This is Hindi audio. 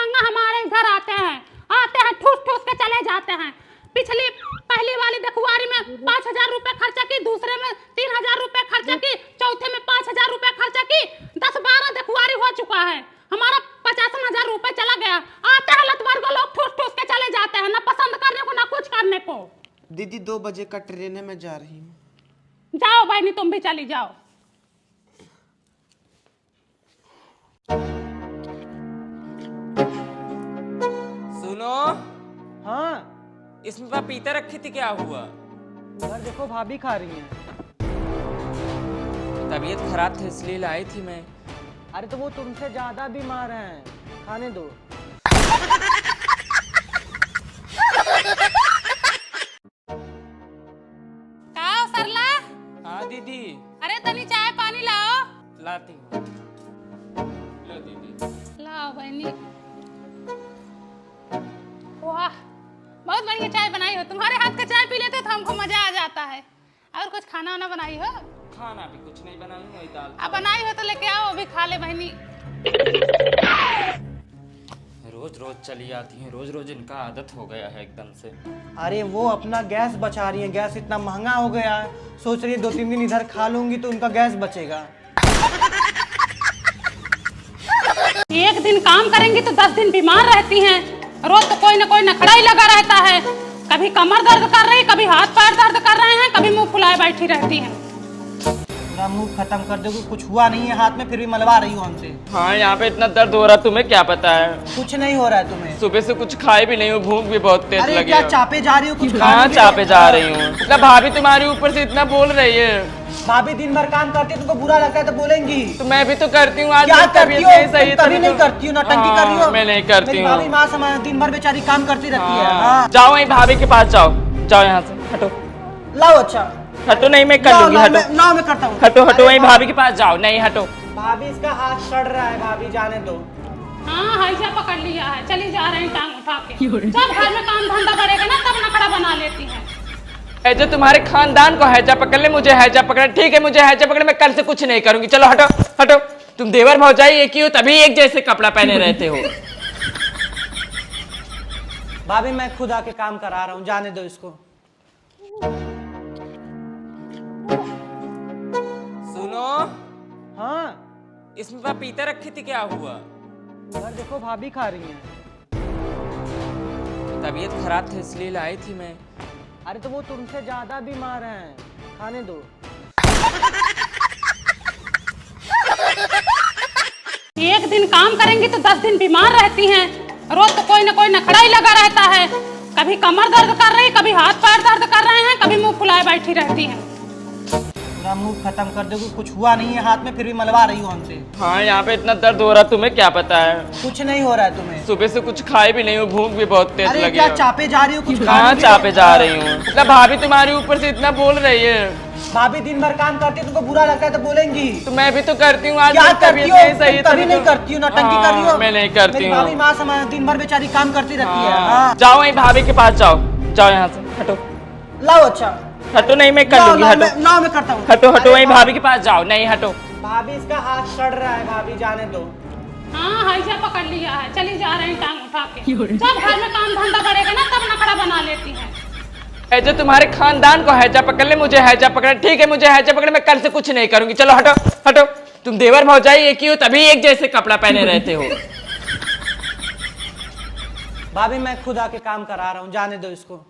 दबंगा हमारे इधर आते हैं ठूस ठूस के चले जाते हैं। पहली वाली देखुआरी में 5,000 रुपए खर्चा की, दूसरे में 3,000 रुपए खर्चा की, चौथे में 5,000 रुपए खर्चा की। 10-12 देखुआरी हो चुका है, हमारा 55,000 रुपए चला गया। आते हैं लतवर को लोग ठूस ठूस के चले जाते हैं, ना पसंद करने को ना कुछ करने को। दीदी 2 बजे का ट्रेन है, मैं जा रही हूँ। जाओ बहनी, तुम भी चली जाओ। सुनो। हाँ, इसमें पपीता रखी थी, क्या हुआ? उधर देखो भाभी खा रही हैं। तबीयत खराब थी इसलिए लाई थी मैं। अरे तो वो तुमसे ज्यादा बीमार हैं, खाने दो। आओ सरला। हाँ दीदी। अरे तनी चाय पानी लाओ। लाती हूँ। लो दीदी। लाओ बहनी। वाह, बहुत बढ़िया चाय बनाई हो। तुम्हारे हाथ का चाय पी लेते तो हमको मजा आ जाता है। और कुछ खाना वाना बनाई हो? खाना भी कुछ नहीं बनाई हूँ, दाल। अब बनाई हो तो लेके आओ, अभी खा ले बहनी। रोज रोज चली आती हैं, रोज रोज इनका आदत हो गया है एकदम से। अरे वो अपना गैस बचा रही है, गैस इतना महंगा हो गया है, सोच रही है 2-3 दिन इधर खा लूंगी तो उनका गैस बचेगा। एक दिन काम करेंगी तो 10 दिन बीमार रहती हैं। रोज तो कोई ना कोई नखड़ा ही लगा रहता है। कभी कमर दर्द कर रही, कभी हाथ पैर दर्द कर रहे हैं, कभी मुंह फुलाए बैठी रहती हैं। पूरा मुंह खत्म कर दोगे, कुछ हुआ नहीं है हाथ में फिर भी मलवा रही हो हमसे। हाँ, यहाँ पे इतना दर्द हो रहा, तुम्हें क्या पता है? कुछ नहीं हो रहा है तुम्हें। सुबह से कुछ खाए भी नहीं हूँ, भूख भी बहुत तेज अरे लगी क्या है। चापे जा रही हो? कुछ कहाँ चापे जा रही हूँ? मतलब भाभी तुम्हारी ऊपर से इतना बोल रही है। भाभी दिन भर काम करती है, तुमको बुरा लगता है तो बोलेंगी। तो मैं भी तो करती हूँ, आज क्या मेरी करती तबीयत हो? नहीं सही है, कभी तभी नहीं तो- करती हो, नौटंकी कर रही हो। मैं नहीं करती मेरी हूँ। भाभी माँ समान दिन भर बेचारी काम करती रहती है। हाँ। हाँ। जाओ वहीं भाभी के पास जाओ, जाओ यहाँ से हटो। लाओ अच्छा। हटो नहीं, मैं कर लूंगी, हटो ना मैं करता हूँ। हटो हटो, अरे वहीं भाभी के पास जाओ। नहीं हटो। भाभी इसका हाथ सड़ रहा है, भाभी जाने दो। हाँ, ऐसा पकड़ लिया है, चली जा रहे हैं टांग उठा के। जब घर में काम धंधा बढ़ेगा ना तब नखड़ा बना लेती हैं। जो तुम्हारे खानदान को हैजा पकड़ ले, मुझे हैजा पकड़। ठीक है, मुझे हैजा पकड़, मैं कल से कुछ नहीं करूंगी। चलो हटो हटो। तुम देवर भौजाई एक ही हो, तभी एक जैसे कपड़ा पहने रहते हो। भाभी मैं खुद आके काम करा रहा हूँ, जाने दो इसको। सुनो। हाँ, इसमें पपीता रखी थी, क्या हुआ? उधर देखो भाभी खा रही हैं। तबीयत खराब थी इसलिए लाई थी मैं। अरे तो वो तुमसे ज्यादा बीमार हैं, खाने दो। एक दिन काम करेंगी तो 10 दिन बीमार रहती हैं। रोज तो कोई ना कोई नखड़ा ही लगा रहता है। कभी कमर दर्द कर रही, कभी हाथ पैर दर्द कर रहे हैं, कभी मुंह फुलाए बैठी रहती हैं। पूरा मुंह खत्म कर दोगे, कुछ हुआ नहीं है हाथ में फिर भी मलवा रही हो हमसे। हाँ, यहाँ पे इतना दर्द हो रहा, तुम्हें क्या पता है? कुछ नहीं हो रहा है तुम्हें। सुबह से कुछ खाए भी नहीं हूँ, भूख भी बहुत तेज अरे लगी क्या है। चापे जा रही हो? कुछ कहाँ चापे जा रही हूँ? मतलब भाभी तुम्हारी ऊपर से इतना बोल रही है। भाभी दिन भर काम करती है, तुमको बुरा लगता है तो बोलेंगी। तो मैं भी तो करती हूँ, आज क्या मेरी करती तबीयत हो? नहीं सही है, कभी तभी नहीं तो- करती हो, नौटंकी कर रही हो। मैं नहीं करती मेरी हूँ। भाभी माँ समान दिन भर बेचारी काम करती रहती है। हाँ। हाँ। जाओ वहीं भाभी के पास जाओ, जाओ यहाँ से हटो। लाओ अच्छा। हटो नहीं, मैं कर लूंगी, हटो ना मैं करता हूँ। हटो हटो, अरे वहीं भाभी के पास जाओ। नहीं हटो। भाभी इसका हाथ सड़ रहा है, भाभी जाने दो। हाँ, ऐसा पकड़ लिया है, चली जा रहे हैं टांग उठा के। जब घर में काम धंधा बढ़ेगा ना तब नखड़ा बना लेती हैं। जो तुम्हारे खानदान को हैजा पकड़ ले, मुझे हैजा पकड़। ठीक है, मुझे हैजा पकड़, मैं कल से कुछ नहीं करूंगी। चलो हटो हटो। तुम देवर भौजाई एक ही हो, तभी एक जैसे कपड़ा पहने रहते हो। भाभी मैं खुद आके काम करा रहा हूँ, जाने दो इसको।